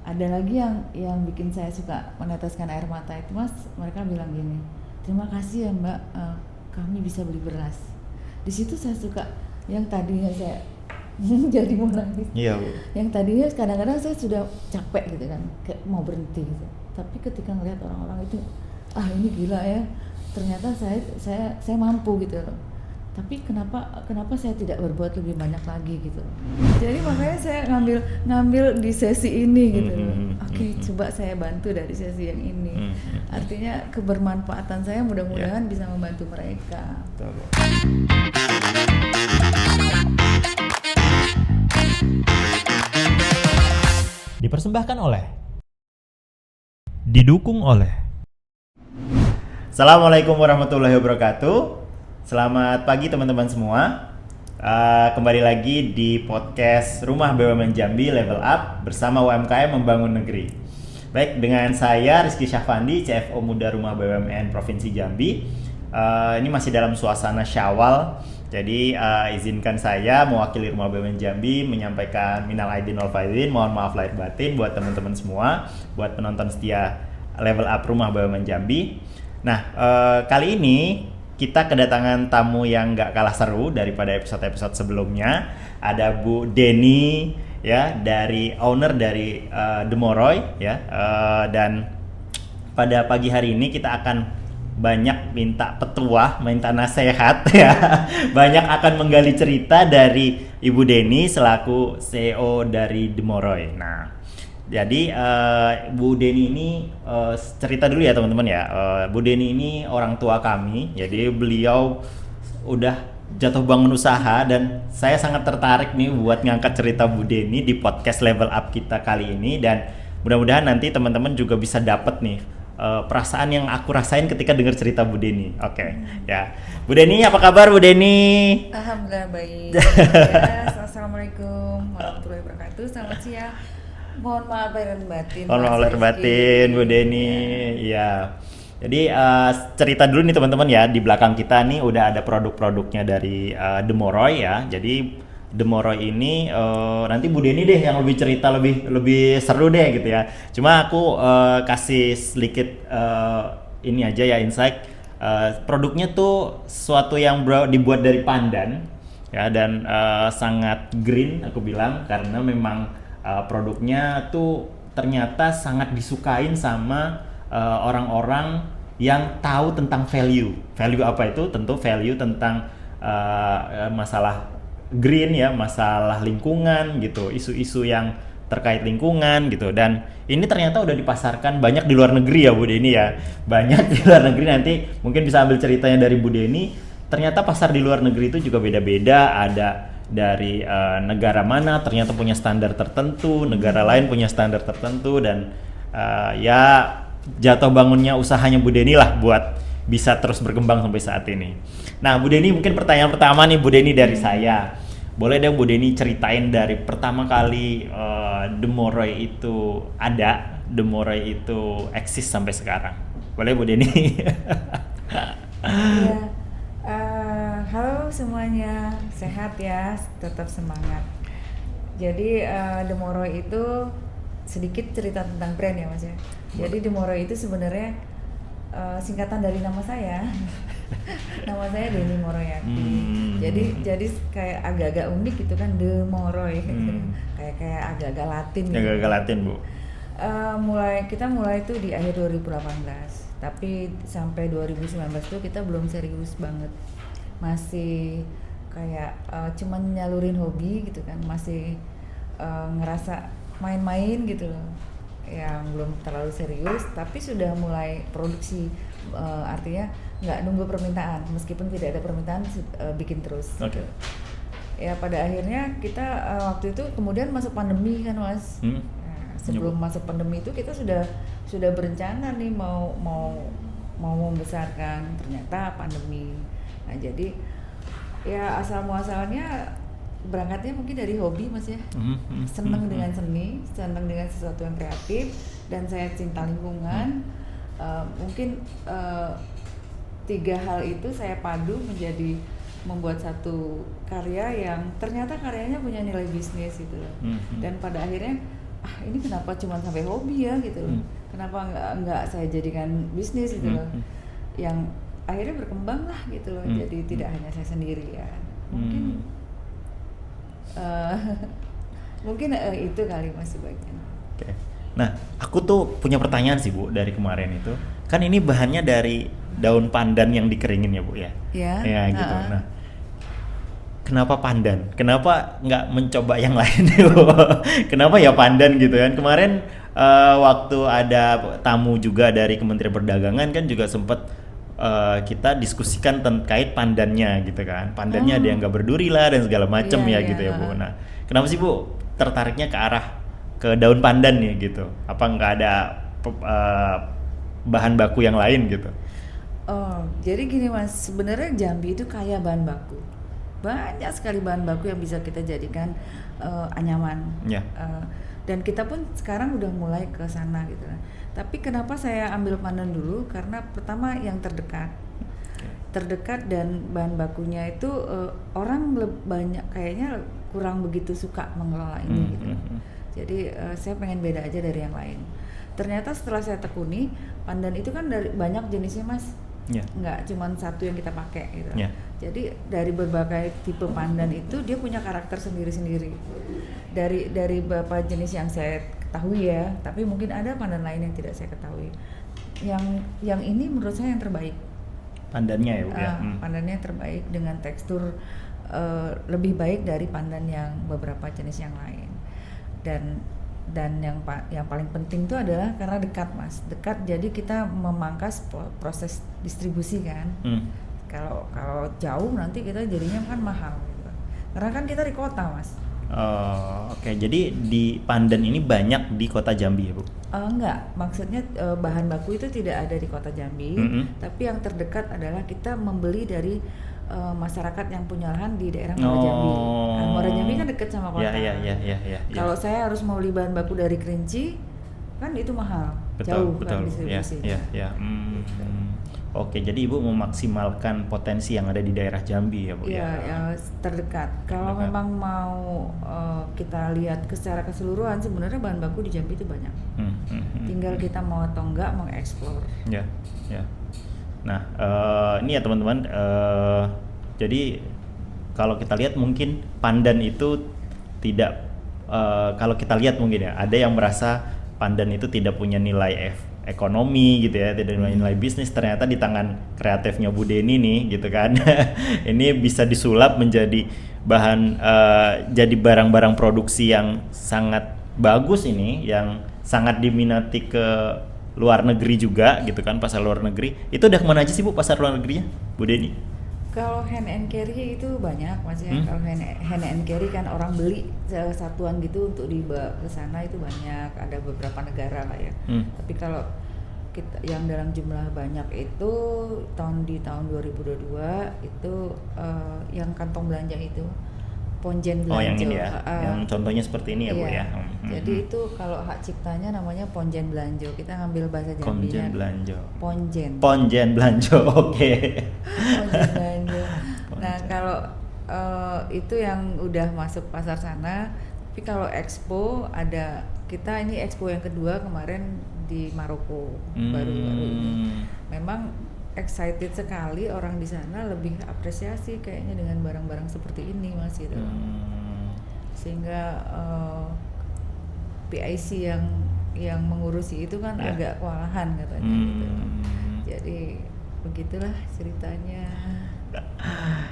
Ada lagi yang bikin saya suka meneteskan air mata itu Mas, mereka bilang gini, terima kasih ya Mbak, kami bisa beli beras. Di situ saya suka, yang tadinya saya jadi mau nangis. Iya Bu. Yang tadinya kadang-kadang saya sudah capek gitu kan, kayak mau berhenti gitu. Tapi ketika ngelihat orang-orang itu, ini gila ya, ternyata saya mampu gitu loh. Tapi kenapa saya tidak berbuat lebih banyak lagi gitu. Jadi makanya saya ngambil di sesi ini gitu. Oke, coba saya bantu dari sesi yang ini. Artinya kebermanfaatan saya mudah-mudahan bisa membantu mereka. Betul. Dipersembahkan oleh, didukung oleh. Assalamualaikum warahmatullahi wabarakatuh. Selamat pagi teman-teman semua. Kembali lagi di podcast Rumah BUMN Jambi Level Up bersama UMKM Membangun Negeri. Baik, dengan saya Rizky Syafandi, CFO Muda Rumah BUMN Provinsi Jambi. Ini masih dalam suasana Syawal. Jadi izinkan saya mewakili Rumah BUMN Jambi menyampaikan minal aidin wal faizin, mohon maaf lahir batin buat teman-teman semua, buat penonton setia Level Up Rumah BUMN Jambi. Nah, kali ini kita kedatangan tamu yang gak kalah seru daripada episode-episode sebelumnya. Ada Bu Deni ya, dari owner dari Demoroy ya. Dan pada pagi hari ini kita akan banyak minta petuah, minta nasihat ya. Banyak akan menggali cerita dari Ibu Deni selaku CEO dari Demoroy. Nah, jadi Bu Deni ini cerita dulu ya teman-teman ya. Bu Deni ini orang tua kami. Jadi beliau udah jatuh bangun usaha dan saya sangat tertarik nih buat ngangkat cerita Bu Deni di podcast Level Up kita kali ini, dan mudah-mudahan nanti teman-teman juga bisa dapet nih perasaan yang aku rasain ketika dengar cerita Bu Deni. Oke. Ya. Bu Deni, apa kabar Bu Deni? Alhamdulillah baik. Ya, assalamualaikum warahmatullahi wabarakatuh. Selamat siang. Mohon maaf lahir batin. Mohon maaf lahir batin Bu Deni. Iya. Jadi cerita dulu nih teman-teman ya, di belakang kita nih udah ada produk-produknya dari Demoroy ya. Jadi Demoroy ini nanti Bu Deni deh yang lebih cerita, lebih seru deh gitu ya. Cuma aku kasih sedikit ini aja ya, insight. Produknya tuh sesuatu yang dibuat dari pandan ya, dan sangat green aku bilang, karena memang produknya tuh ternyata sangat disukain sama orang-orang yang tahu tentang value apa itu. Tentu value tentang masalah green ya, masalah lingkungan gitu, isu-isu yang terkait lingkungan gitu. Dan ini ternyata udah dipasarkan banyak di luar negeri ya Bu Deni ya, banyak di luar negeri. Nanti mungkin bisa ambil ceritanya dari Bu Deni. Ternyata pasar di luar negeri itu juga beda-beda, ada dari negara mana ternyata punya standar tertentu, negara lain punya standar tertentu, dan ya jatuh bangunnya usahanya Bu Deni lah buat bisa terus berkembang sampai saat ini. Nah Bu Deni, mungkin pertanyaan pertama nih Bu Deni dari saya. Boleh dong Bu Deni ceritain dari pertama kali Demoroy itu ada, Demoroy itu eksis sampai sekarang. Boleh Bu Deni? Ya. Halo semuanya, sehat ya, tetap semangat. Jadi Demoroy itu sedikit cerita tentang brand ya Mas ya. Jadi Demoroy itu sebenarnya singkatan dari nama saya. Nama saya Deni Moroyati. Jadi kayak agak-agak unik gitu kan, Demoroy. Kayak agak-agak Latin gitu. Agak-agak Latin Bu. Kita mulai itu di akhir 2018. Tapi sampai 2019 tuh kita belum serius banget. Masih kayak cuman nyalurin hobi gitu kan, masih ngerasa main-main gitu loh, yang belum terlalu serius. Tapi sudah mulai produksi, artinya nggak nunggu permintaan, meskipun tidak ada permintaan bikin terus. Oke. Ya pada akhirnya kita waktu itu kemudian masuk pandemi kan Mas. Sebelum masuk pandemi itu kita sudah berencana nih mau membesarkan, ternyata pandemi. Nah jadi ya asal muasalnya berangkatnya mungkin dari hobi Mas ya. Seneng dengan seni, seneng dengan sesuatu yang kreatif, dan saya cinta lingkungan. Mungkin 3 hal itu saya padu menjadi membuat satu karya yang ternyata karyanya punya nilai bisnis gitu loh. Dan pada akhirnya ini kenapa cuma sampai hobi ya gitu loh. Kenapa nggak saya jadikan bisnis gitu loh. Yang akhirnya berkembang lah gitu loh. Jadi tidak hanya saya sendiri ya. Mungkin mungkin itu kali Mas sebagian. Oke. Nah, aku tuh punya pertanyaan sih Bu dari kemarin itu. Kan ini bahannya dari daun pandan yang dikeringin ya Bu ya? Iya. Ya gitu. Nah, kenapa pandan? Kenapa nggak mencoba yang lain? Kenapa ya pandan gitu kan? Kemarin waktu ada tamu juga dari Kementerian Perdagangan kan juga sempat kita diskusikan terkait pandannya gitu kan. Pandannya ada yang nggak berduri lah dan segala macam ya gitu ya Bu. Nah, kenapa sih Bu tertariknya ke daun pandan nih gitu? Apa nggak ada bahan baku yang lain gitu? Oh, jadi gini Mas, sebenarnya Jambi itu kaya bahan baku. Banyak sekali bahan baku yang bisa kita jadikan anyaman. Ya. Dan kita pun sekarang udah mulai ke sana gitu. Tapi kenapa saya ambil pandan dulu? Karena pertama yang terdekat dan bahan bakunya itu orang banyak kayaknya kurang begitu suka mengelola ini gitu. Jadi saya pengen beda aja dari yang lain. Ternyata setelah saya tekuni, pandan itu kan dari banyak jenisnya Mas. Nggak cuma satu yang kita pakai gitu. Jadi dari berbagai tipe pandan itu dia punya karakter sendiri-sendiri. Dari beberapa jenis yang saya ketahui ya, tapi mungkin ada pandan lain yang tidak saya ketahui. Yang ini menurut saya yang terbaik. Pandannya ya Bu ya. Pandannya terbaik dengan tekstur lebih baik dari pandan yang beberapa jenis yang lain. Dan yang paling penting itu adalah karena dekat Mas, jadi kita memangkas proses distribusi kan. Kalau jauh nanti kita jadinya kan mahal gitu. Karena kan kita di kota Mas. Oke. Jadi di pandan ini banyak di kota Jambi ya Bu? Enggak, maksudnya bahan baku itu tidak ada di kota Jambi, tapi yang terdekat adalah kita membeli dari masyarakat yang punya lahan di daerah Muara Jambi. Muara Jambi kan dekat sama kota. Iya. Kalau saya harus mau beli bahan baku dari Kerinci, kan itu mahal, jauh kan distribusi. Iya. Oke, jadi Ibu memaksimalkan potensi yang ada di daerah Jambi ya Bu ya? Iya, terdekat. Kalau memang mau kita lihat secara keseluruhan, sebenarnya bahan baku di Jambi itu banyak. Tinggal kita mau atau enggak mau eksplor. Ya. Nah, ini ya teman-teman. Jadi kalau kita lihat mungkin pandan itu tidak. Kalau kita lihat mungkin ya, ada yang merasa pandan itu tidak punya nilai ekonomi gitu ya, tidak punya nilai bisnis. Ternyata di tangan kreatifnya Bu Deni nih gitu kan, ini bisa disulap menjadi bahan, jadi barang-barang produksi yang sangat bagus ini, yang sangat diminati ke luar negeri juga gitu kan, pasar luar negeri. Itu udah kemana aja sih Bu pasar luar negerinya Bu Deni? Kalau hand and carry itu banyak Mas ya. Kalau hand and carry kan orang beli satuan gitu untuk dibawa ke sana itu banyak, ada beberapa negara lah ya. Tapi kalau kita yang dalam jumlah banyak itu di tahun 2022 itu yang kantong belanja itu Ponjen Belanja. Yang ini ya, yang contohnya seperti ini ya Bu ya. Jadi itu kalau hak ciptanya namanya Ponjen Belanjo. Kita ngambil bahasa Jambinya. Ponjen Belanjo. Oke. Ponjen Belanjo. Nah kalau itu yang udah masuk pasar sana. Tapi kalau expo ada, kita ini expo yang kedua kemarin di Maroko baru-baru ini. Memang excited sekali orang di sana, lebih apresiasi kayaknya dengan barang-barang seperti ini Mas gitu. Sehingga PIC yang mengurusi itu kan agak kewalahan katanya gitu. Jadi begitulah ceritanya.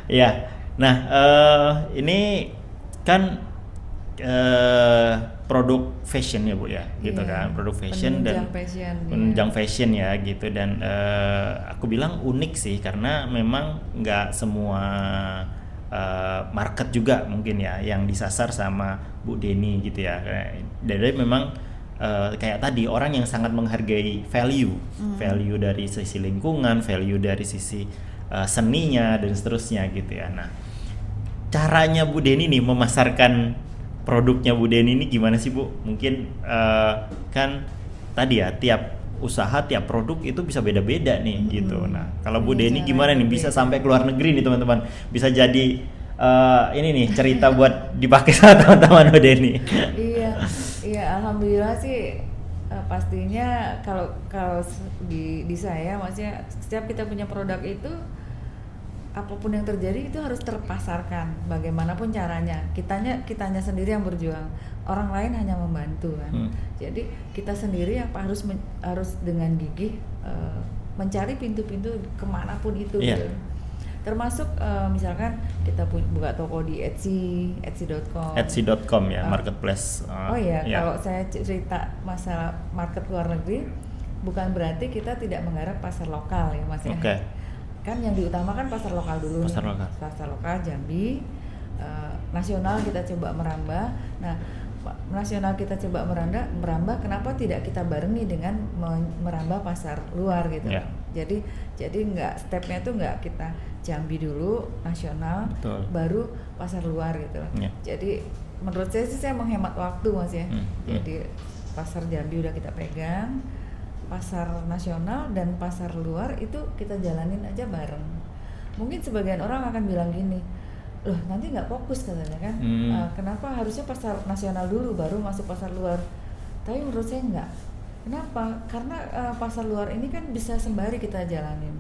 Ya. Nah, ini kan produk fashion ya Bu ya, gitu kan, produk fashion penunjang fashion ya gitu. Dan aku bilang unik sih karena memang nggak semua market juga mungkin ya yang disasar sama Bu Deni gitu ya. Dari memang kayak tadi orang yang sangat menghargai value dari sisi lingkungan, value dari sisi seninya dan seterusnya gitu ya. Nah, caranya Bu Deni nih memasarkan produknya Bu Deni ini gimana sih Bu? Mungkin kan tadi ya tiap usaha, tiap produk itu bisa beda-beda nih gitu. Nah kalau Bu Deni gimana nih bisa sampai ke luar negeri nih teman-teman? Bisa jadi ini nih cerita buat dipakai sama teman-teman Bu Deni. Iya alhamdulillah sih pastinya kalau di saya maksudnya setiap kita punya produk itu apapun yang terjadi itu harus terpasarkan bagaimanapun caranya. Kitanya sendiri yang berjuang, orang lain hanya membantu kan. Jadi kita sendiri yang harus dengan gigih mencari pintu-pintu kemanapun itu. Gitu. Termasuk misalkan kita buka toko di Etsy.com. Etsy.com ya, marketplace. Kalau saya cerita masalah market luar negeri, bukan berarti kita tidak menggarap pasar lokal ya Mas ya. Kan yang diutamakan pasar lokal dulu. Pasar lokal Jambi, nasional kita coba merambah. Nah, nasional kita coba merambah, kenapa tidak kita barengi dengan merambah pasar luar gitu. Jadi nggak stepnya tuh nggak kita Jambi dulu nasional, baru pasar luar gitu. Jadi menurut saya sih saya menghemat waktu Mas ya. Jadi pasar Jambi udah kita pegang, pasar nasional dan pasar luar itu kita jalanin aja bareng. Mungkin sebagian orang akan bilang gini, loh nanti nggak fokus katanya kan, kenapa harusnya pasar nasional dulu baru masuk pasar luar. Tapi menurut saya nggak. Kenapa? Karena pasar luar ini kan bisa sembari kita jalanin.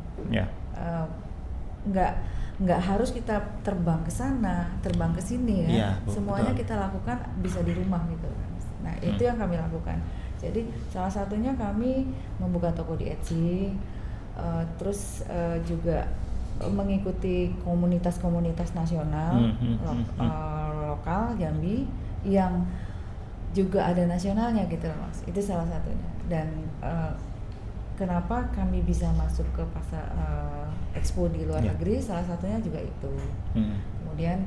Nggak harus kita terbang ke sana, terbang ke sini kan. Semuanya kita lakukan bisa di rumah gitu kan. Nah itu yang kami lakukan. Jadi salah satunya kami membuka toko di Etsy, terus juga mengikuti komunitas-komunitas nasional lokal Jambi yang juga ada nasionalnya gitu loh Mas. Itu salah satunya. Dan kenapa kami bisa masuk ke pasar expo di luar negeri, salah satunya juga itu. Kemudian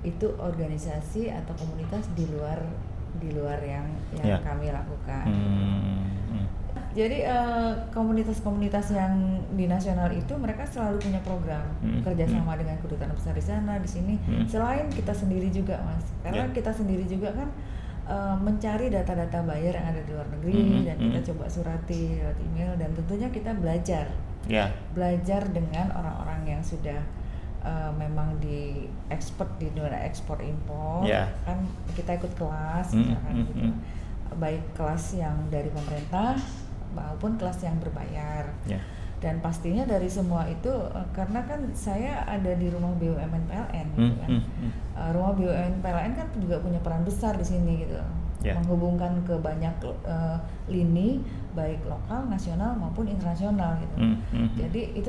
itu organisasi atau komunitas di luar yang kami lakukan. Jadi komunitas-komunitas yang di nasional itu mereka selalu punya program kerjasama dengan kedutaan besar di sana, di sini. Selain kita sendiri juga Mas, karena kita sendiri juga kan mencari data-data buyer yang ada di luar negeri dan kita coba surati lewat email dan tentunya kita belajar dengan orang-orang yang sudah memang di expert di dunia ekspor impor. Kan kita ikut kelas misalkan gitu, baik kelas yang dari pemerintah maupun kelas yang berbayar. Dan pastinya dari semua itu karena kan saya ada di rumah BUMN PLN gitu kan. Rumah BUMN PLN kan juga punya peran besar di sini gitu. Menghubungkan ke banyak lini baik lokal, nasional maupun internasional gitu. Jadi itu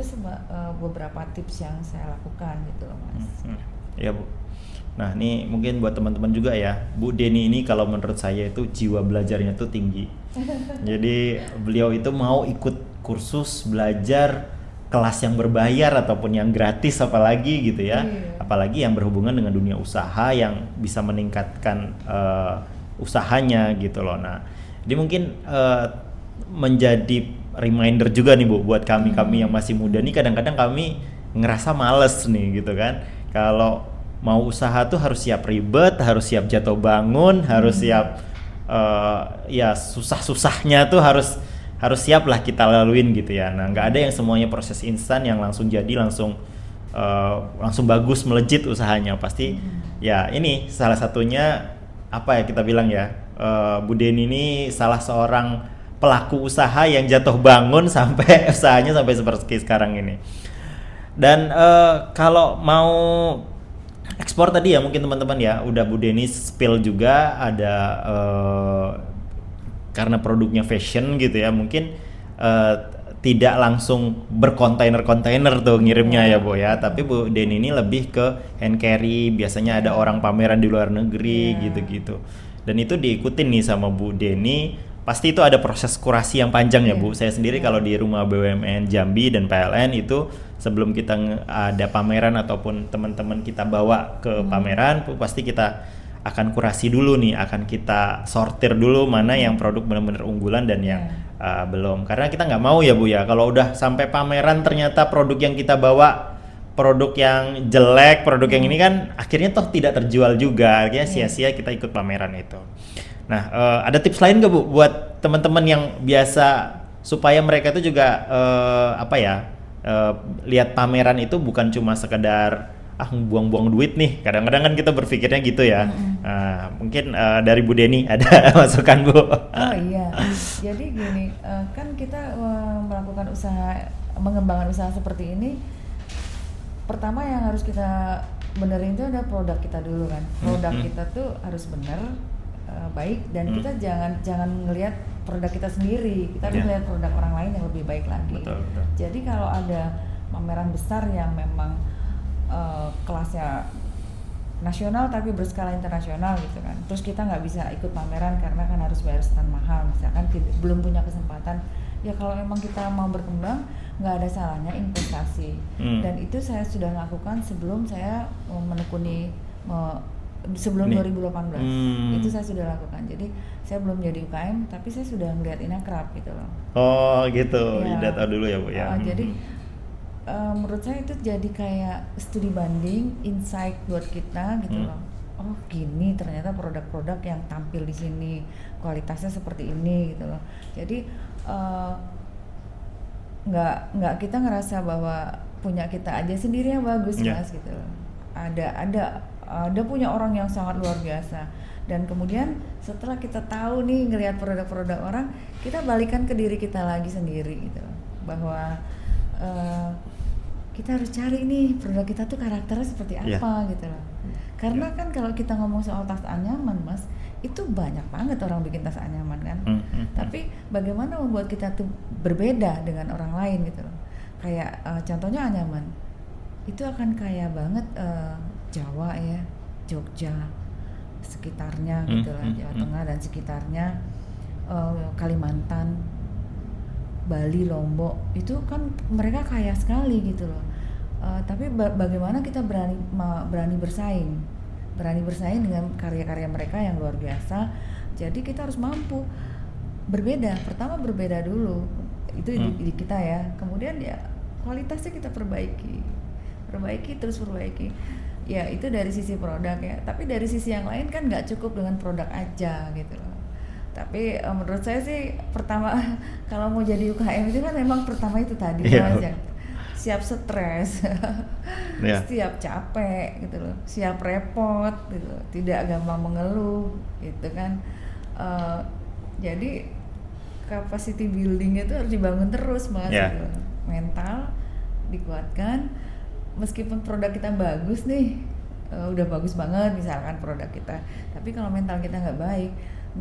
beberapa tips yang saya lakukan gitu loh Mas. Iya Bu. Nah ini mungkin buat teman-teman juga ya, Bu Deni ini kalau menurut saya itu jiwa belajarnya tuh tinggi. Jadi beliau itu mau ikut kursus belajar kelas yang berbayar ataupun yang gratis apalagi gitu ya. Apalagi yang berhubungan dengan dunia usaha yang bisa meningkatkan usahanya gitu loh. Nah jadi mungkin menjadi reminder juga nih Bu buat kami yang masih muda nih, kadang-kadang kami ngerasa males nih gitu kan. Kalau mau usaha tuh harus siap ribet, harus siap jatuh bangun, harus siap ya susah-susahnya tuh harus siap lah kita laluin gitu ya. Nah nggak ada yang semuanya proses instan yang langsung jadi langsung bagus melejit usahanya. Pasti ya ini salah satunya apa ya kita bilang ya, Bu Deni ini salah seorang pelaku usaha yang jatuh bangun sampai usahanya sampai seperti sekarang ini. Dan kalau mau ekspor tadi ya mungkin teman-teman ya udah Bu Deni spill juga ada karena produknya fashion gitu ya mungkin tidak langsung berkontainer tuh ngirimnya ya Bu ya, tapi Bu Deni ini lebih ke hand carry, biasanya ada orang pameran di luar negeri gitu-gitu, dan itu diikutin nih sama Bu Deni. Pasti itu ada proses kurasi yang panjang ya Bu. Saya sendiri kalau di rumah BUMN Jambi dan PLN itu sebelum kita ada pameran ataupun teman-teman kita bawa ke pameran, pasti kita akan kurasi dulu nih, akan kita sortir dulu mana yang produk benar-benar unggulan dan yang belum. Karena kita nggak mau ya Bu ya, kalau udah sampai pameran ternyata produk yang kita bawa produk yang jelek, produk yang ini kan akhirnya toh tidak terjual juga, akhirnya sia-sia kita ikut pameran itu. Nah, ada tips lain nggak Bu buat teman-teman yang biasa supaya mereka itu juga lihat pameran itu bukan cuma sekedar buang-buang duit nih. Kadang-kadang kan kita berpikirnya gitu ya. Mungkin dari Bu Deni ada masukan Bu. Oh iya, jadi gini, kan kita melakukan mengembangkan usaha seperti ini. Pertama yang harus kita benerin itu ada produk kita dulu kan. Produk kita tuh harus bener, baik, dan kita jangan ngelihat produk kita sendiri. Kita harus lihat produk orang lain yang lebih baik lagi. Betul. Jadi kalau ada pameran besar yang memang kelasnya nasional tapi berskala internasional gitu kan, terus kita nggak bisa ikut pameran karena kan harus bayar stand mahal misalkan, belum punya kesempatan, ya kalau memang kita mau berkembang nggak ada salahnya investasi. Dan itu saya sudah lakukan sebelum saya menekuni sebelum 2018. Itu saya sudah lakukan. Jadi saya belum jadi UKM tapi saya sudah ngeliat Inakrab gitu loh. Oh gitu, Ya. data dulu ya Bu ya. Jadi menurut saya itu jadi kayak studi banding, insight buat kita gitu loh. Oh gini ternyata produk-produk yang tampil di sini kualitasnya seperti ini gitu loh. Jadi nggak kita ngerasa bahwa punya kita aja sendiri yang bagus Mas gitu loh. Ada punya orang yang sangat luar biasa, dan kemudian setelah kita tahu nih ngelihat produk-produk orang, kita balikan ke diri kita lagi sendiri gitu loh. Bahwa kita harus cari nih produk kita tuh karakternya seperti apa gitu loh. Karena kan kalau kita ngomong soal tas anyaman Mas, itu banyak banget orang bikin tas anyaman kan. Tapi bagaimana membuat kita tuh berbeda dengan orang lain gitu loh. Kayak contohnya anyaman, itu akan kaya banget Jawa ya, Jogja, sekitarnya gitu lah, Jawa Tengah dan sekitarnya, Kalimantan, Bali, Lombok, itu kan mereka kaya sekali gitu loh. Tapi bagaimana kita berani bersaing dengan karya-karya mereka yang luar biasa. Jadi kita harus mampu berbeda. Pertama berbeda dulu, itu di kita ya. Kemudian ya kualitasnya kita perbaiki terus perbaiki. Ya itu dari sisi produk ya. Tapi dari sisi yang lain kan nggak cukup dengan produk aja gitu loh. Tapi menurut saya sih pertama kalau mau jadi UKM itu kan memang pertama itu tadi Mas, ya, siap stres, siap capek gitu loh, siap repot gitu loh, tidak gampang mengeluh gitu kan. Jadi capacity building itu harus dibangun terus Mas, gitu. Mental dikuatkan, meskipun produk kita bagus nih, udah bagus banget misalkan produk kita, tapi kalau mental kita nggak baik,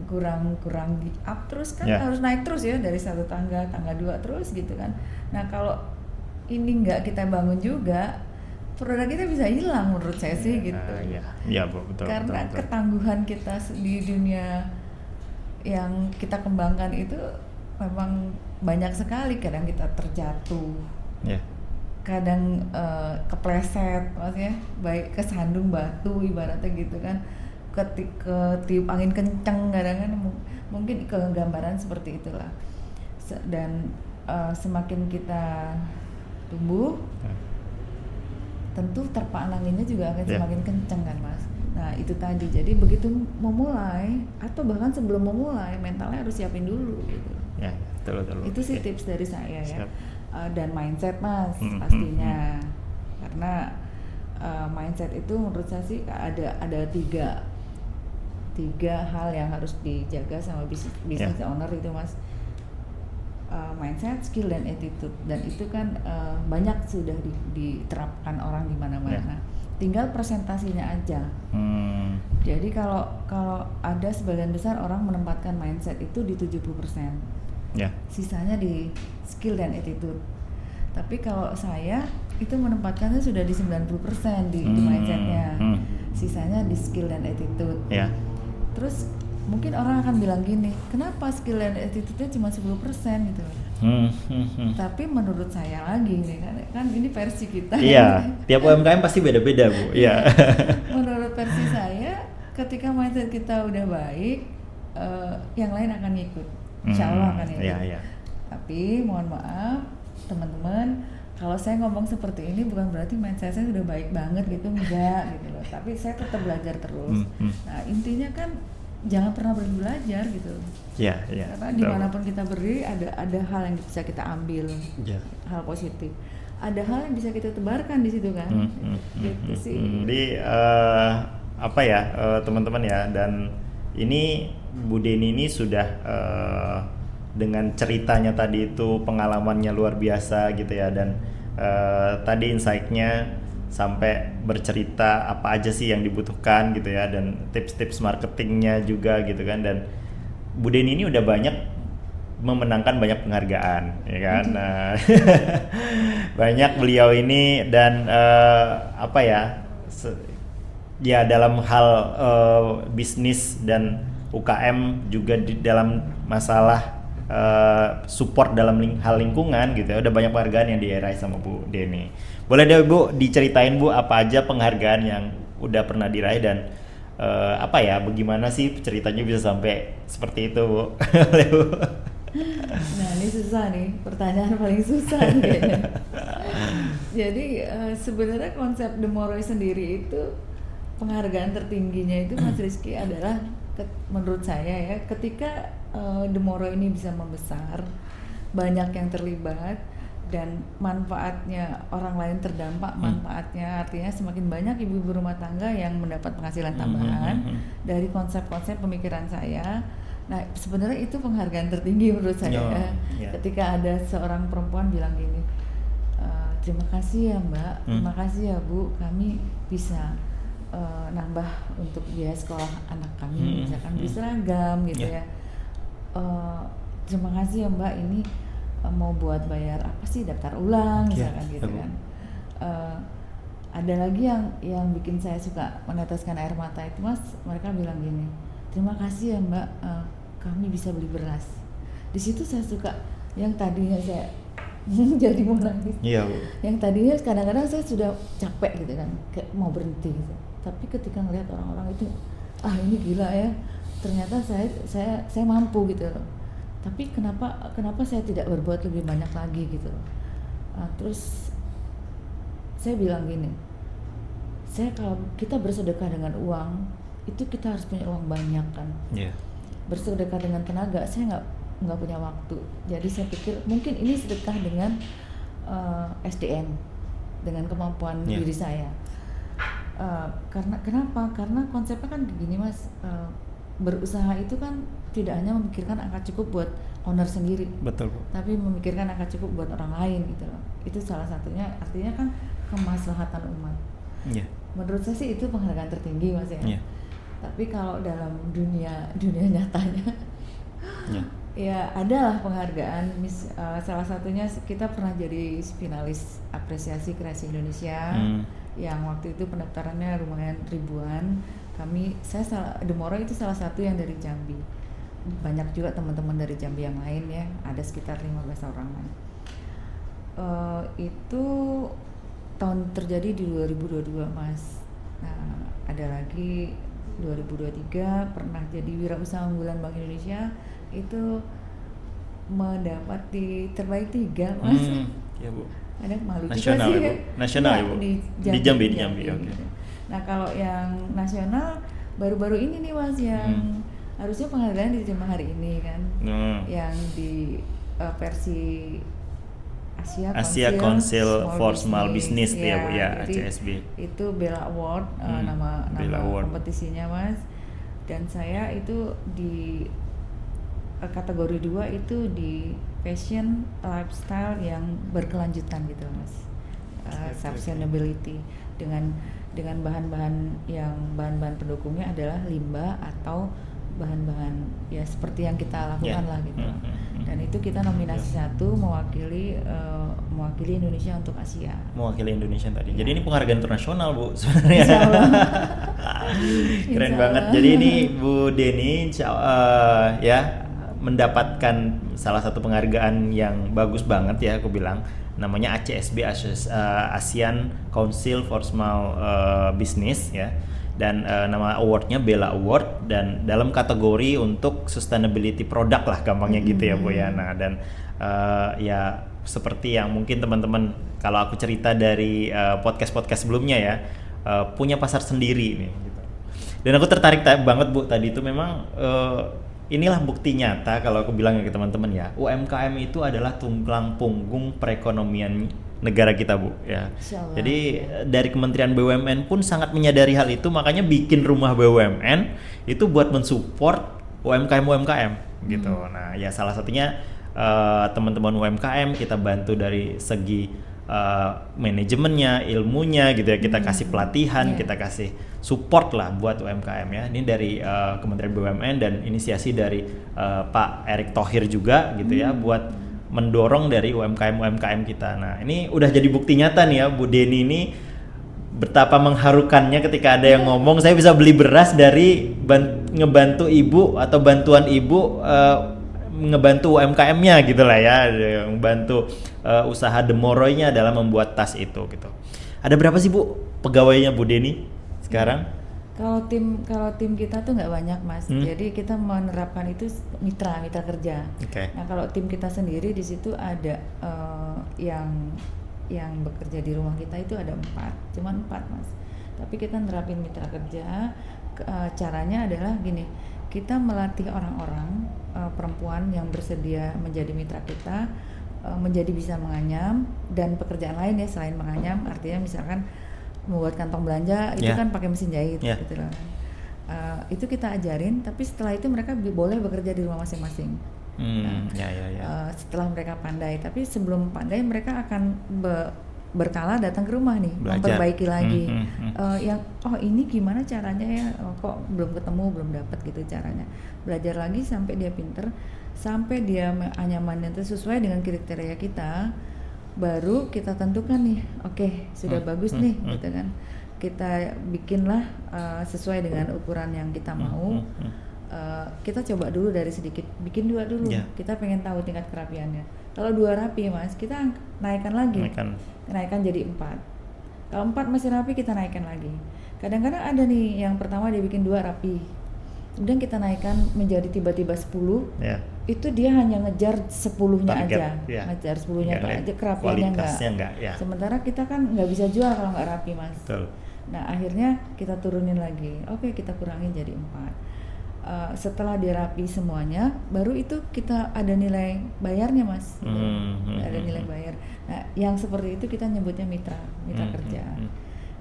kurang di up terus kan, harus naik terus ya dari satu tangga 2 terus gitu kan. Nah kalau ini nggak kita bangun juga, produk kita bisa hilang menurut saya sih gitu. Iya betul. Karena betul. ketangguhan kita di dunia yang kita kembangkan itu memang banyak sekali. Kadang kita terjatuh, kadang kepleset, maksudnya baik kesandung batu ibaratnya gitu kan. Ketika tiup angin kencang kadang-kadang mungkin kegambaran seperti itulah. Dan semakin kita tumbuh, tentu terpaan anginnya juga akan semakin kencang kan Mas. Nah itu tadi, jadi begitu memulai atau bahkan sebelum memulai, mentalnya harus siapin dulu gitu. Betul. Itu sih tips dari saya ya. Dan mindset Mas pastinya, karena mindset itu menurut saya sih ada tiga hal yang harus dijaga sama business owner itu Mas. Mindset, skill, dan attitude, dan itu kan banyak sudah diterapkan orang di mana-mana. Tinggal presentasinya aja. Jadi kalau ada sebagian besar orang menempatkan mindset itu di 70%, sisanya di skill dan attitude. Tapi kalau saya itu menempatkannya sudah di 90% di mindsetnya, sisanya di skill dan attitude. Terus mungkin orang akan bilang gini, kenapa skill dan attitude-nya cuma 10% gitu loh. Tapi menurut saya lagi nih kan ini versi kita. Tiap UMKM pasti beda-beda Bu. Menurut versi saya, ketika mindset kita udah baik, yang lain akan ikut. Insya Allah akan ikut. Tapi mohon maaf teman-teman, kalau saya ngomong seperti ini bukan berarti mindset saya sudah baik banget gitu, enggak gitu loh. Tapi saya tetap belajar terus. Nah intinya kan jangan pernah berhenti belajar gitu. Karena dimanapun kita berdiri ada hal yang bisa kita ambil, hal positif. ada hal yang bisa kita tebarkan di situ kan. Gitu sih. Jadi apa ya teman-teman ya, dan ini Bu Deni ini sudah dengan ceritanya tadi itu pengalamannya luar biasa gitu ya, dan tadi insight-nya sampai bercerita apa aja sih yang dibutuhkan gitu ya, dan tips-tips marketingnya juga gitu kan. Dan Bu Deni ini udah banyak memenangkan banyak penghargaan ya kan. Nah, banyak beliau ini, dan apa ya ya dalam hal bisnis dan UKM juga di dalam masalah support dalam hal lingkungan gitu ya, udah banyak penghargaan yang diraih sama Bu Deni. Boleh deh Bu diceritain Bu apa aja penghargaan yang udah pernah diraih, dan apa ya, bagaimana sih ceritanya bisa sampai seperti itu Bu? Nah ini susah nih, pertanyaan paling susah nih kayaknya. Jadi sebenarnya konsep The Moroi sendiri itu, penghargaan tertingginya itu Mas Rizky adalah menurut saya ya, ketika The Moroi ini bisa membesar, banyak yang terlibat, dan manfaatnya orang lain terdampak manfaatnya, artinya semakin banyak ibu-ibu rumah tangga yang mendapat penghasilan tambahan dari konsep-konsep pemikiran saya. Nah sebenarnya itu penghargaan tertinggi menurut saya ketika ada seorang perempuan bilang gini, terima kasih ya Mbak, terima kasih ya Bu, kami bisa nambah untuk biaya sekolah anak kami, misalkan beli seragam gitu ya. Terima kasih ya Mbak, ini mau buat bayar apa sih, daftar ulang misalkan gitu kan. Ada lagi yang bikin saya suka meneteskan air mata itu Mas, mereka bilang gini, terima kasih ya Mbak, kami bisa beli beras. Di situ saya suka, yang tadinya saya jadi mau nangis. Iya Bu. Yang tadinya kadang-kadang saya sudah capek gitu kan, kayak mau berhenti gitu. Tapi ketika ngelihat orang-orang itu, ini gila ya, ternyata saya mampu gitu loh. Tapi kenapa saya tidak berbuat lebih banyak lagi gitu loh. Terus saya bilang gini, kalau kita bersedekah dengan uang, itu kita harus punya uang banyak kan. Bersedekah dengan tenaga, saya nggak punya waktu. Jadi saya pikir mungkin ini sedekah dengan SDM, dengan kemampuan diri saya. Kenapa? Karena konsepnya kan begini Mas, berusaha itu kan tidak hanya memikirkan angka cukup buat owner sendiri, betul Bu, tapi memikirkan angka cukup buat orang lain gitu loh. Itu salah satunya, artinya kan kemaslahatan umat. Menurut saya sih itu penghargaan tertinggi Mas ya. Tapi kalau dalam dunia nyatanya ya adalah penghargaan, salah satunya kita pernah jadi finalis apresiasi kreasi Indonesia yang waktu itu pendaftarannya lumayan ribuan. The Moroi itu salah satu yang dari Jambi. Banyak juga teman-teman dari Jambi yang lain ya, ada sekitar 15 orangan. Itu tahun terjadi di 2022 Mas. Nah, ada lagi 2023 pernah jadi wirausaha unggulan Bank Indonesia, itu mendapat di terbaik 3 Mas. Ya Bu. Ada malu nasional juga sih ya Bu. Nasional ya Bu. Di Jambi. Okay. Nah kalau yang nasional baru-baru ini nih Mas, yang harusnya penghargaan diterima hari ini kan, yang di versi Asia Council for Small Business ya Bu ya, ACSB. Itu Bella Award, nama kompetisinya Mas. Dan saya itu di kategori 2 itu di fashion lifestyle yang berkelanjutan gitu Mas. Sustainability dengan bahan-bahan pendukungnya adalah limbah atau bahan-bahan ya seperti yang kita lakukan lah gitu. Dan itu kita nominasi 1 mewakili Indonesia untuk Asia. Mewakili Indonesia tadi. Jadi ini penghargaan internasional Bu sebenarnya. Keren banget. Jadi ini Bu Deni ya mendapatkan salah satu penghargaan yang bagus banget ya, aku bilang namanya ACSB, ASEAN Council for Small Business ya, dan nama awardnya Bella Award, dan dalam kategori untuk sustainability product lah gampangnya gitu ya Bu ya. Nah dan ya seperti yang mungkin teman-teman kalau aku cerita dari podcast sebelumnya ya, punya pasar sendiri nih gitu. Dan aku tertarik banget Bu tadi itu, memang inilah bukti nyata kalau aku bilang ke teman-teman ya, UMKM itu adalah tulang punggung perekonomian negara kita, Bu, ya. Insyaallah. Jadi dari Kementerian BUMN pun sangat menyadari hal itu, makanya bikin rumah BUMN itu buat mensupport UMKM gitu. Nah, ya salah satunya teman-teman UMKM kita bantu dari segi manajemennya, ilmunya gitu ya, kita kasih pelatihan, kita kasih support lah buat UMKM ya. Ini dari Kementerian BUMN dan inisiasi dari Pak Erick Thohir juga gitu ya, buat mendorong dari UMKM kita. Nah, ini udah jadi bukti nyata nih ya, Bu Deni ini betapa mengharukannya ketika ada yang ngomong saya bisa beli beras dari ngebantu ibu atau bantuan ibu ngebantu UMKM-nya gitu lah ya, membantu usaha Demoroy-nya adalah membuat tas itu gitu. Ada berapa sih, Bu, pegawainya Bu Deni sekarang? Kalau tim kita tuh nggak banyak, Mas. Jadi kita menerapkan itu mitra kerja. Okay. Nah, kalau tim kita sendiri di situ ada yang bekerja di rumah kita itu ada 4, cuman 4, Mas. Tapi kita nerapin mitra kerja. Caranya adalah gini, kita melatih orang-orang perempuan yang bersedia menjadi mitra kita, menjadi bisa menganyam dan pekerjaan lain ya selain menganyam, artinya misalkan membuat kantong belanja itu kan pakai mesin jahit gitu loh. Itu kita ajarin, tapi setelah itu mereka boleh bekerja di rumah masing-masing. Setelah mereka pandai, tapi sebelum pandai mereka akan berkala datang ke rumah nih, memperbaiki lagi. Yang ini gimana caranya ya, kok belum ketemu, belum dapat gitu caranya. Belajar lagi sampai dia pinter, sampai dia anyaman yang sesuai dengan kriteria kita. Baru kita tentukan nih, oke, sudah bagus nih gitu kan, kita bikinlah sesuai dengan ukuran yang kita mau. Kita coba dulu dari sedikit, bikin 2 dulu, kita pengen tahu tingkat kerapiannya. Kalau 2 rapi, Mas, kita naikkan lagi, naikkan jadi 4. Kalau 4 masih rapi, kita naikkan lagi. Kadang-kadang ada nih yang pertama dia bikin 2 rapi, kemudian kita naikkan menjadi tiba-tiba 10. Itu dia hanya ngejar 10-nya aja, ngejar 10-nya aja, kerapiannya enggak. Sementara kita kan nggak bisa jual kalau nggak rapi, Mas. Betul. Nah, akhirnya kita turunin lagi, oke, kita kurangin jadi 4. Setelah dia rapi semuanya, baru itu kita ada nilai bayarnya, Mas. Ada nilai bayar. Nah, yang seperti itu kita nyebutnya mitra kerja.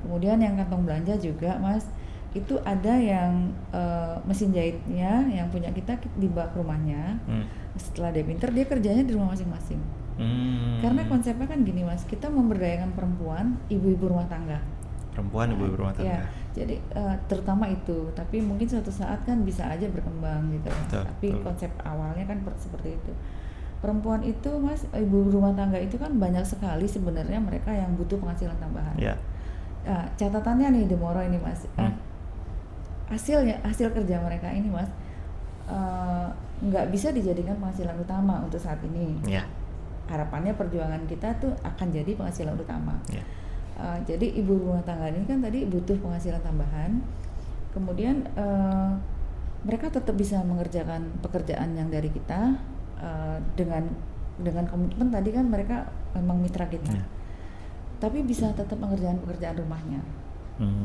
Kemudian yang kantong belanja juga, Mas, itu ada yang mesin jahitnya yang punya kita dibawa ke rumahnya. Setelah dia pinter, dia kerjanya di rumah masing-masing. Karena konsepnya kan gini, Mas, kita memberdayakan perempuan, ibu-ibu rumah tangga. Ya, jadi terutama itu, tapi mungkin suatu saat kan bisa aja berkembang gitu. Tapi konsep awalnya kan seperti itu. Perempuan itu, Mas, ibu rumah tangga itu kan banyak sekali sebenarnya mereka yang butuh penghasilan tambahan. Catatannya nih Demoroy ini, Mas. Hasil kerja mereka ini, Mas, nggak bisa dijadikan penghasilan utama untuk saat ini. Harapannya perjuangan kita tuh akan jadi penghasilan utama. Jadi ibu rumah tangga ini kan tadi butuh penghasilan tambahan, kemudian mereka tetap bisa mengerjakan pekerjaan yang dari kita dengan komitmen tadi kan mereka memang mitra kita, tapi bisa tetap mengerjakan pekerjaan rumahnya.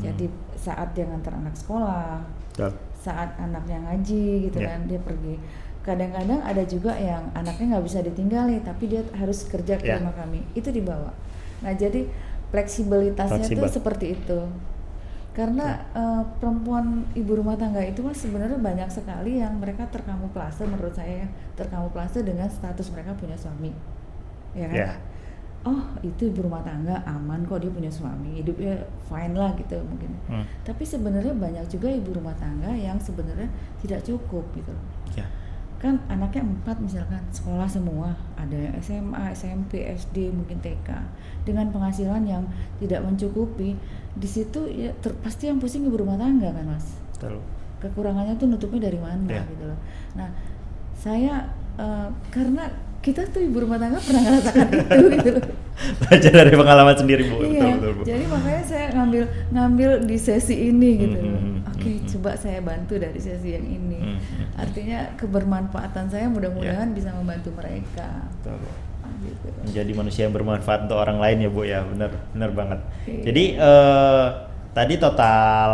Jadi saat dia ngantar anak sekolah, saat anaknya ngaji gitu kan, dia pergi. Kadang-kadang ada juga yang anaknya nggak bisa ditinggali, tapi dia harus kerja ke rumah kami, itu dibawa. Nah, jadi fleksibilitasnya tuh seperti itu. Karena perempuan ibu rumah tangga itu, Mas, sebenarnya banyak sekali yang mereka terkamuflase, menurut saya terkamuflase dengan status mereka punya suami, ya kan? Oh, itu ibu rumah tangga aman kok, dia punya suami, hidupnya fine lah gitu mungkin. Tapi sebenarnya banyak juga ibu rumah tangga yang sebenarnya tidak cukup gitu. Kan anaknya 4 misalkan, sekolah semua, ada yang SMA, SMP, SD, mungkin TK, dengan penghasilan yang tidak mencukupi. Di situ ya pasti yang pusing ibu rumah tangga kan, Mas. Kekurangannya tuh nutupnya dari mana gitu loh. Nah, saya karena kita tuh ibu rumah tangga pernah ngerasakan itu gitu loh. Belajar dari pengalaman sendiri, Bu. Betul. Jadi makanya saya ngambil di sesi ini gitu. Oke, coba saya bantu dari sesi yang ini. Artinya kebermanfaatan saya mudah-mudahan bisa membantu mereka. Gitu. Menjadi manusia yang bermanfaat untuk orang lain ya, Bu ya. Benar banget. Jadi tadi total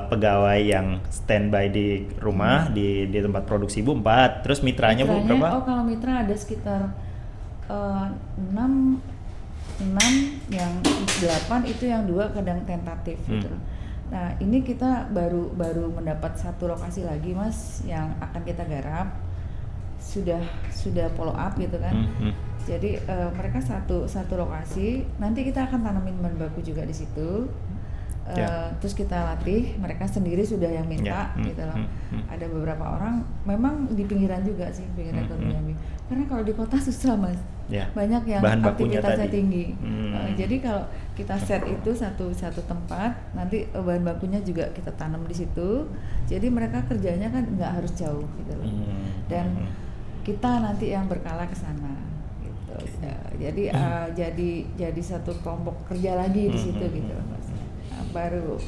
pegawai yang standby di rumah di tempat produksi Bu 4. Terus mitranya Bu berapa? Oh, kalau mitra ada sekitar 6 6, yang 8 itu yang 2 kadang tentatif gitu. Nah ini kita baru mendapat satu lokasi lagi Mas yang akan kita garap, sudah follow up gitu kan. Jadi mereka satu lokasi, nanti kita akan tanamin bahan baku juga di situ. Terus kita latih, mereka sendiri sudah yang minta gitu loh. Ada beberapa orang memang di pinggiran juga sih, pinggiran ekonomi. Karena kalau di kota susah Mas, banyak yang bahan bakunya aktivitasnya tadi tinggi. Jadi kalau kita set itu satu tempat, nanti bahan bakunya juga kita tanam di situ. Jadi mereka kerjanya kan nggak harus jauh gitu loh. Dan kita nanti yang berkala ke sana. Jadi satu kelompok kerja lagi di situ gitu Mas. Baru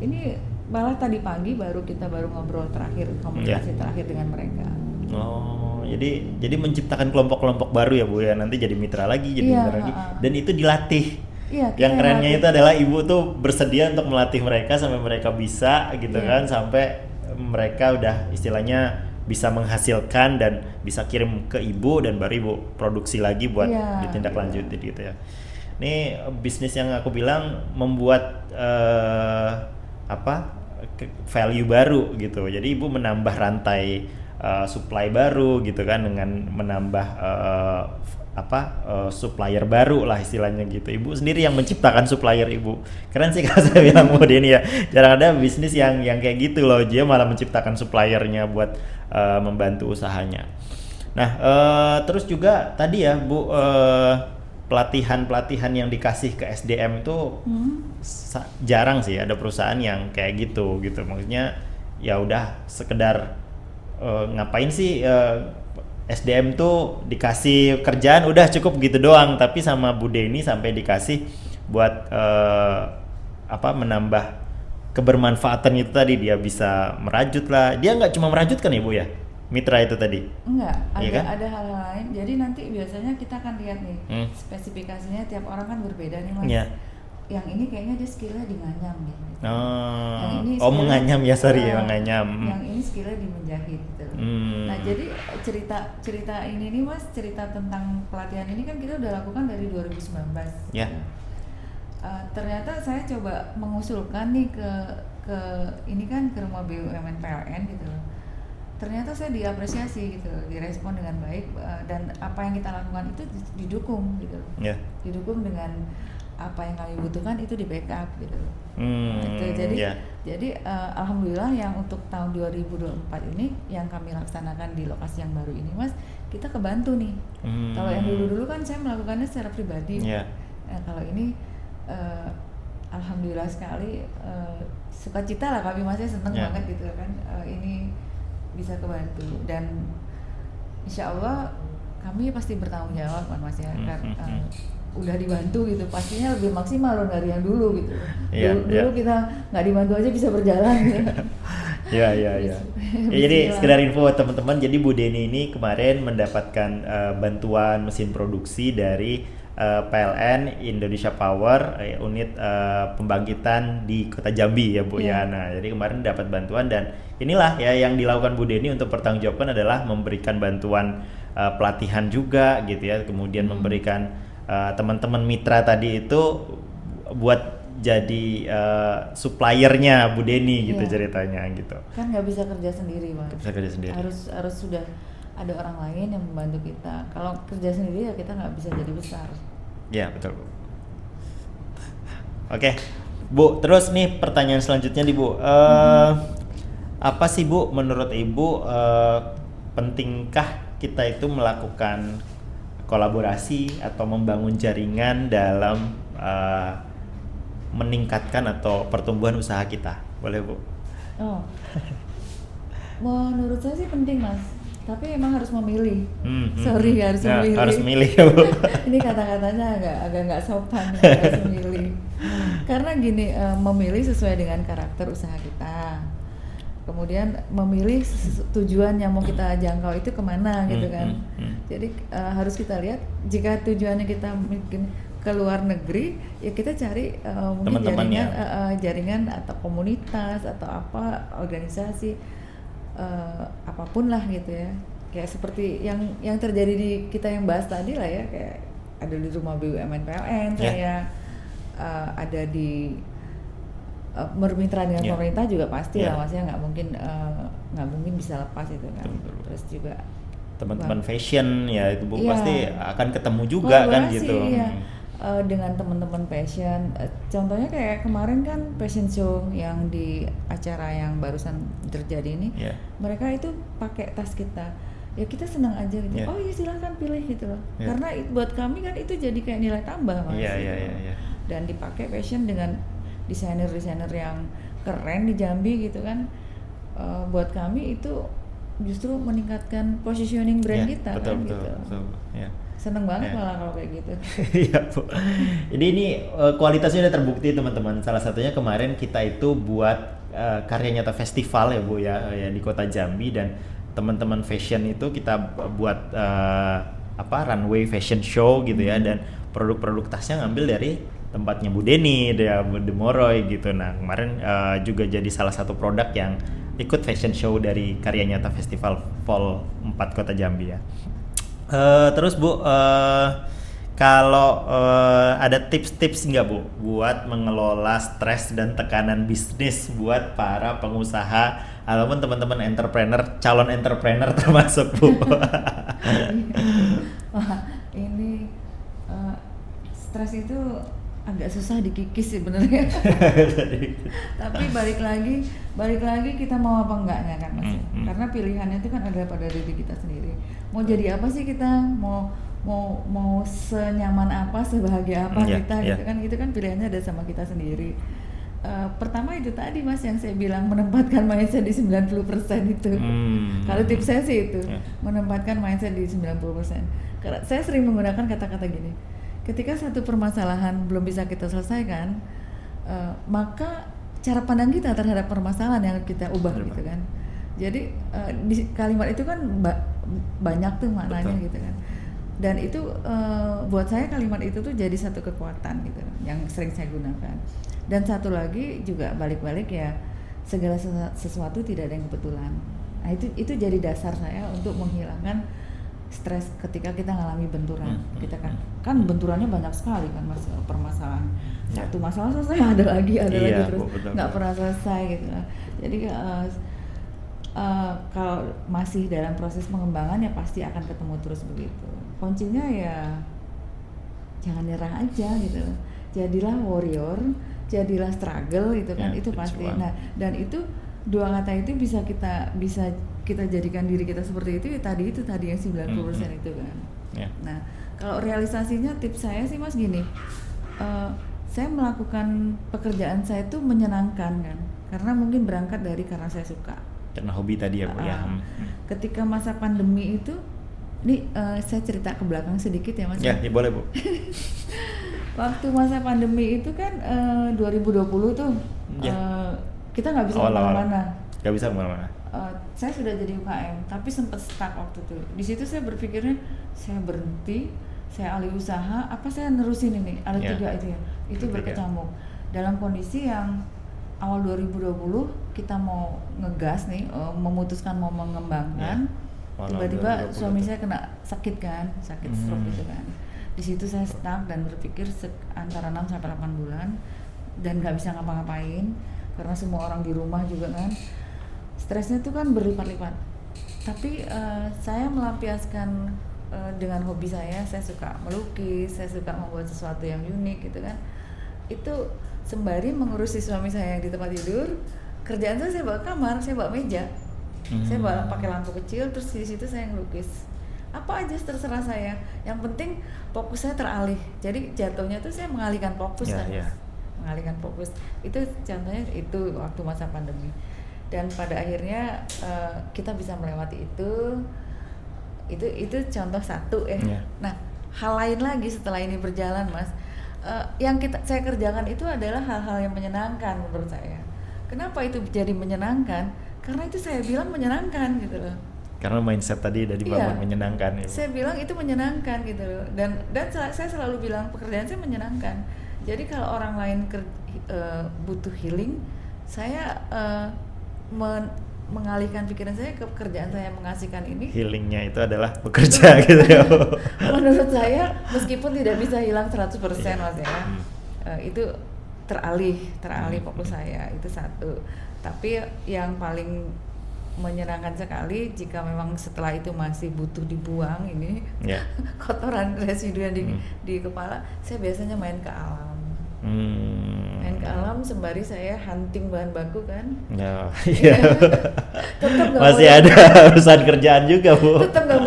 ini malah tadi pagi kita baru ngobrol terakhir, komunikasi terakhir dengan mereka. Oh, jadi menciptakan kelompok-kelompok baru ya Bu ya, nanti jadi mitra lagi, jadi mitra lagi. Dan itu dilatih. Yang kerennya itu adalah Ibu tuh bersedia untuk melatih mereka sampai mereka bisa gitu kan, sampai mereka udah istilahnya bisa menghasilkan dan bisa kirim ke Ibu, dan baru Ibu produksi lagi buat ditindaklanjuti gitu ya. Ini bisnis yang aku bilang membuat value baru gitu. Jadi Ibu menambah rantai supply baru gitu kan, dengan menambah supplier baru lah istilahnya gitu. Ibu sendiri yang menciptakan supplier Ibu. Keren sih kalau saya bilang Bu Deni ya. Jarang ada bisnis yang kayak gitu loh, dia malah menciptakan suppliernya buat membantu usahanya. Nah, terus juga tadi ya Bu, pelatihan yang dikasih ke SDM itu jarang sih ada perusahaan yang kayak gitu. Maksudnya ya udah sekedar ngapain sih SDM tuh dikasih kerjaan udah cukup gitu doang, tapi sama Bu Deni sampai dikasih buat menambah kebermanfaatan itu tadi, dia bisa merajut lah. Dia nggak cuma merajut kan Ibu ya? Mitra itu tadi? Enggak, kan? ada hal lain. Jadi nanti biasanya kita akan lihat nih spesifikasinya tiap orang kan berbeda nih Mas. Yang ini kayaknya dia skillnya di nganyam gitu. Yang ini menganyam ya, menganyam. Yang ini skillnya di menjahit gitu. Nah jadi cerita ini nih Mas, cerita tentang pelatihan ini kan kita udah lakukan dari 2019. Ternyata saya coba mengusulkan nih ke ini kan ke rumah BUMN PLN gitu. Ternyata saya diapresiasi gitu, direspon dengan baik, dan apa yang kita lakukan itu didukung gitu. Didukung dengan apa yang kami butuhkan itu di backup gitu. Jadi alhamdulillah yang untuk tahun 2024 ini yang kami laksanakan di lokasi yang baru ini Mas, kita kebantu nih. Kalau yang dulu kan saya melakukannya secara pribadi. Nah, kalau ini alhamdulillah sekali, sukacita lah kami, masih seneng banget gitu kan, ini bisa kebantu, dan insya Allah kami pasti bertanggung jawab kan Mas ya, udah dibantu gitu, pastinya lebih maksimal loh dari yang dulu gitu. Dulu kita nggak dibantu aja bisa berjalan gitu. Jadi sekedar info teman-teman, jadi Bu Deni ini kemarin mendapatkan bantuan mesin produksi dari PLN Indonesia Power, unit pembangkitan di Kota Jambi ya Bu ya. Nah, jadi kemarin dapat bantuan, dan inilah ya yang dilakukan Bu Deni untuk pertanggungjawabkan adalah memberikan bantuan pelatihan juga gitu ya, kemudian memberikan teman-teman mitra tadi itu buat jadi suppliernya Bu Deni gitu ceritanya gitu. Kan nggak bisa kerja sendiri Mas. Bisa kerja sendiri. Harus sudah ada orang lain yang membantu kita. Kalau kerja sendiri ya kita nggak bisa jadi besar. Ya betul Bu. Oke Bu, terus nih pertanyaan selanjutnya nih Bu, apa sih Bu menurut Ibu pentingkah kita itu melakukan kolaborasi atau membangun jaringan dalam meningkatkan atau pertumbuhan usaha kita? Boleh Bu? Menurut saya sih penting Mas, tapi emang harus memilih. Harus memilih. Harus memilih ya Bu. Ini kata-katanya agak nggak sopan, harus memilih. Karena gini, memilih sesuai dengan karakter usaha kita. Kemudian memilih tujuan yang mau kita jangkau itu kemana gitu kan. Jadi harus kita lihat, jika tujuannya kita mungkin ke luar negeri, ya kita cari mungkin jaringan atau komunitas atau apa, organisasi apapun lah gitu ya. Kayak seperti yang terjadi di kita yang bahas tadi lah ya, kayak ada di rumah BUMN PLN, saya ada di bermitra dengan pemerintah juga pasti lah, maksudnya nggak mungkin bisa lepas itu kan. Terus juga teman-teman fashion ya itu Bu pasti akan ketemu juga kan gitu. Dengan teman-teman fashion, contohnya kayak kemarin kan fashion show yang di acara yang barusan terjadi ini, mereka itu pakai tas kita, ya kita senang aja gitu. Oh ya silahkan pilih gitu loh, karena buat kami kan itu jadi kayak nilai tambah Mas. Dan dipakai fashion dengan desainer-desainer yang keren di Jambi gitu kan, buat kami itu justru meningkatkan positioning brand kita betul, kan betul, gitu. betul, ya. Seneng banget malah kalau kayak gitu. Iya Bu. Ini kualitasnya udah terbukti teman-teman. Salah satunya kemarin kita itu buat karya nyata festival ya Bu ya di Kota Jambi, dan teman-teman fashion itu kita buat runway fashion show gitu ya, dan produk-produk tasnya ngambil dari tempatnya Bu Deni, dia Bu Demoroy gitu. Nah kemarin juga jadi salah satu produk yang ikut fashion show dari karya nyata festival Fall 4 Kota Jambi ya. Terus Bu, kalau ada tips-tips nggak Bu buat mengelola stres dan tekanan bisnis buat para pengusaha ataupun teman-teman calon entrepreneur termasuk Bu? Wah, ini stres itu agak susah dikikis sebenarnya. Tapi balik lagi kita mau apa enggaknya kan Mas. Karena pilihannya itu kan ada pada diri kita sendiri. Mau jadi apa sih kita, mau senyaman apa, sebahagia apa kita gitu kan, itu kan pilihannya ada sama kita sendiri. Pertama itu tadi Mas yang saya bilang, menempatkan mindset di 90% itu. Kalau tips saya sih itu, menempatkan mindset di 90%. Karena saya sering menggunakan kata-kata gini, ketika satu permasalahan belum bisa kita selesaikan, maka cara pandang kita terhadap permasalahan yang kita ubah gitu kan. Jadi di kalimat itu kan banyak tuh maknanya gitu kan. Dan itu buat saya kalimat itu tuh jadi satu kekuatan gitu yang sering saya gunakan. Dan satu lagi juga balik-balik ya, segala sesuatu tidak ada yang kebetulan. Nah itu jadi dasar saya untuk menghilangkan stres ketika kita ngalami benturan. Kita kan benturannya banyak sekali kan Mas, permasalahan. Satu masalah selesai ada lagi terus nggak pernah selesai gitu. Jadi kalau masih dalam proses pengembangan ya pasti akan ketemu terus begitu. Kuncinya ya jangan nyerah aja gitu. Jadilah warrior, jadilah struggle gitu kan, itu pasti. Nah, dan itu dua kata itu bisa kita jadikan diri kita seperti itu ya tadi yang 90% itu kan. Nah, kalau realisasinya tips saya sih Mas gini. Saya melakukan pekerjaan saya itu menyenangkan kan. Karena mungkin berangkat dari karena saya suka. Karena hobi tadi ya Bu ya. Ketika masa pandemi itu, ini saya cerita ke belakang sedikit ya Mas. Ya boleh Bu. Waktu masa pandemi itu kan 2020 tuh kita nggak bisa kemana-mana. Nggak bisa kemana-mana. Saya sudah jadi UKM, tapi sempat stuck waktu itu. Di situ saya berpikirnya, saya berhenti, saya alih usaha, apa saya nerusin ini? Ada tiga itu ya, itu berkecamuk. Dalam kondisi yang awal 2020 kita mau ngegas nih, memutuskan mau mengembangkan, tiba-tiba suami saya kena sakit stroke gitu kan. Di situ saya stuck dan berpikir antara 6 sampai 8 bulan dan nggak bisa ngapa-ngapain karena semua orang di rumah juga kan. Stresnya itu kan berlipat-lipat. Tapi saya melampiaskan dengan hobi saya suka melukis, saya suka membuat sesuatu yang unik gitu kan. Itu sembari mengurusi suami saya yang di tempat tidur, kerjaan saya bawa kamar, saya bawa meja. Saya bawa pakai lampu kecil, terus di situ saya ngelukis. Apa aja terserah saya. Yang penting fokus saya teralih. Jadi jatuhnya tuh saya mengalihkan fokus kan. Mengalihkan fokus. Itu contohnya itu waktu masa pandemi. Dan pada akhirnya kita bisa melewati itu. Itu contoh satu ya. Nah, hal lain lagi setelah ini berjalan Mas, yang saya kerjakan itu adalah hal-hal yang menyenangkan menurut saya. Kenapa itu jadi menyenangkan? Karena itu saya bilang menyenangkan gitu loh. Karena mindset tadi udah dibangun menyenangkan ya. Saya bilang itu menyenangkan gitu loh. Dan saya selalu bilang pekerjaan saya menyenangkan. Jadi kalau orang lain butuh healing, saya mengalihkan pikiran saya ke pekerjaan saya yang mengasihkan ini. Healingnya itu adalah bekerja gitu ya. Menurut saya meskipun tidak bisa hilang 100% Mas ya, itu teralih fokus saya, itu satu. Tapi yang paling menyenangkan sekali jika memang setelah itu masih butuh dibuang ini kotoran residu yang di kepala, saya biasanya main ke alam. Main ke alam sembari saya hunting bahan baku kan. Iya. Masih ada urusan kerjaan juga, Bu. Tetap nggak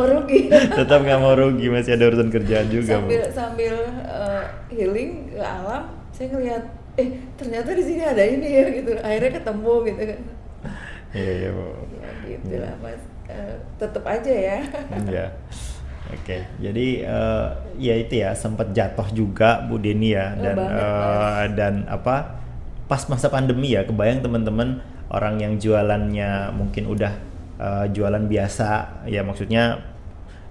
mau rugi. Masih ada urusan kerjaan juga, sambil healing ke alam, saya ngelihat ternyata di sini ada ini ya gitu. Akhirnya ketemu gitu kan. Iya, Bu. Ya gitu lah, Mas. Tetap aja ya. Iya. Oke, jadi ya itu ya, sempat jatuh juga Bu Deni ya, dan apa pas masa pandemi ya, kebayang teman-teman orang yang jualannya mungkin udah jualan biasa ya, maksudnya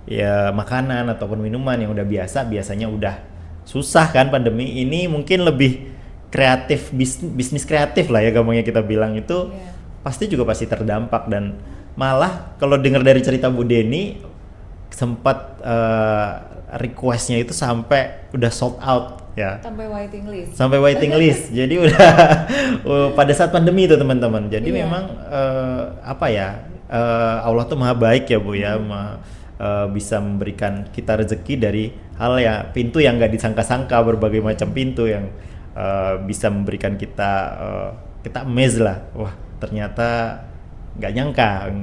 ya makanan ataupun minuman yang udah biasanya udah susah kan, pandemi ini mungkin lebih kreatif, bisnis kreatif lah ya gampangnya kita bilang itu pasti terdampak. Dan malah kalau dengar dari cerita Bu Deni sempat requestnya itu sampai udah sold out ya, sampai waiting list jadi udah pada saat pandemi itu teman-teman. Jadi memang Allah tuh maha baik ya Bu ya, bisa memberikan kita rezeki dari hal ya, pintu yang nggak disangka-sangka, berbagai macam pintu yang bisa memberikan kita amazed lah, wah ternyata nggak nyangka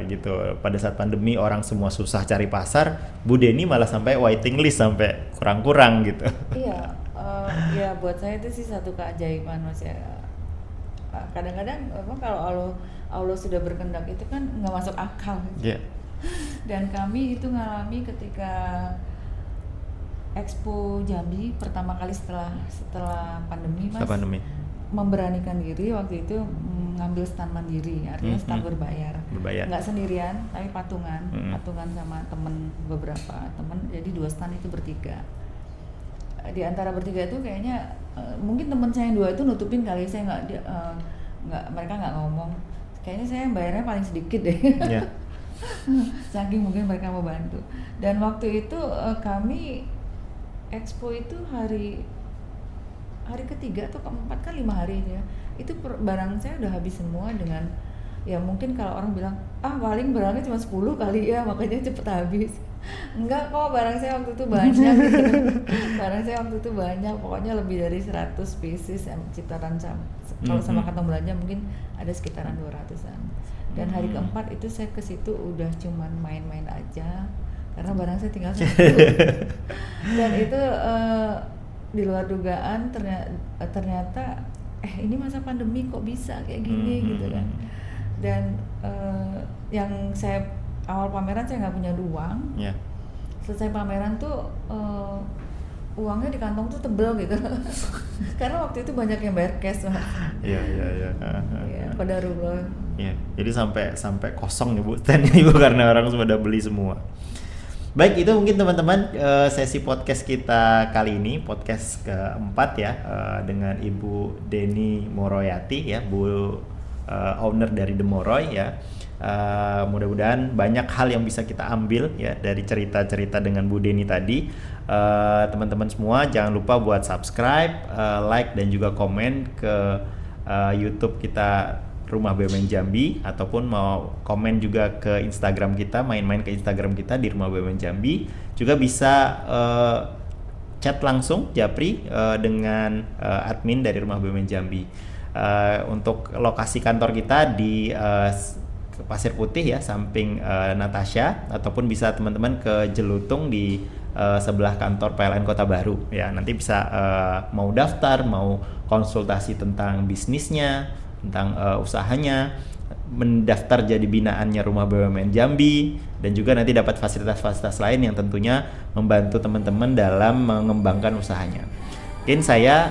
gitu. Pada saat pandemi orang semua susah cari pasar, Bu Deni malah sampai waiting list sampai kurang gitu. Iya, ya buat saya itu sih satu keajaiban Mas ya. Kadang-kadang memang kalau Allah sudah berkehendak itu kan nggak masuk akal. Dan kami itu ngalami ketika Expo Jambi pertama kali setelah pandemi Mas. Memberanikan diri waktu itu ngambil stand mandiri, artinya stand berbayar. Nggak sendirian, tapi patungan sama beberapa teman, jadi 2 stand itu bertiga. Di antara bertiga itu kayaknya mungkin teman saya yang 2 itu nutupin kali, saya mereka nggak ngomong. Kayaknya saya yang bayarnya paling sedikit deh. Saking mungkin mereka mau bantu. Dan waktu itu kami Expo itu hari ketiga atau keempat kan 5 hari ya, itu barang saya udah habis semua. Dengan ya mungkin kalau orang bilang paling barangnya cuma 10 kali ya makanya cepet habis, enggak kok, barang saya waktu itu banyak gitu. Pokoknya lebih dari 100 pieces yang sekitaran kalau sama kantong belanja mungkin ada sekitaran 200-an. Dan hari keempat itu saya ke situ udah cuman main-main aja karena barang saya tinggal 1. Dan itu di luar dugaan, ternyata ini masa pandemi kok bisa kayak gini gitu kan. Dan yang saya awal pameran saya nggak punya uang. Selesai pameran tuh uangnya di kantong tuh tebel gitu. Karena waktu itu banyak yang bayar cash. Iya. Qadarullah. Iya. Jadi sampai kosong nih Bu standnya Ibu karena orang sudah beli semua. Baik, itu mungkin teman-teman sesi podcast kita kali ini, podcast keempat ya, dengan Ibu Deni Moroyati ya, Bu owner dari The Moroy ya. Mudah-mudahan banyak hal yang bisa kita ambil ya dari cerita-cerita dengan Bu Deni tadi. Teman-teman semua jangan lupa buat subscribe, like dan juga komen ke YouTube kita Rumah BUMN Jambi, ataupun mau komen juga ke Instagram kita, main-main ke Instagram kita di Rumah BUMN Jambi. Juga bisa chat langsung Japri dengan admin dari Rumah BUMN Jambi. Untuk lokasi kantor kita di Pasir Putih ya, samping Natasha, ataupun bisa teman-teman ke Jelutung di sebelah kantor PLN Kota Baru ya. Nanti bisa mau daftar, mau konsultasi tentang bisnisnya, tentang usahanya, mendaftar jadi binaannya Rumah BUMN Jambi, dan juga nanti dapat fasilitas-fasilitas lain yang tentunya membantu teman-teman dalam mengembangkan usahanya. Mungkin saya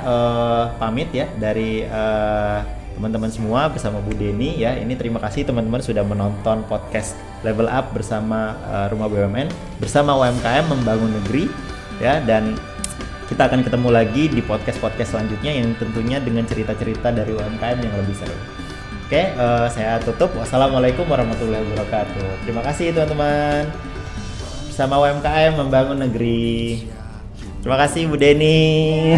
pamit ya dari teman-teman semua bersama Bu Deni ya. Ini terima kasih teman-teman sudah menonton podcast Level Up bersama Rumah BUMN, bersama UMKM Membangun Negeri ya. Dan kita akan ketemu lagi di podcast-podcast selanjutnya yang tentunya dengan cerita-cerita dari UMKM yang lebih seru. Oke, saya tutup. Wassalamualaikum warahmatullahi wabarakatuh. Terima kasih teman-teman. Bersama UMKM membangun negeri. Terima kasih Bu Deni.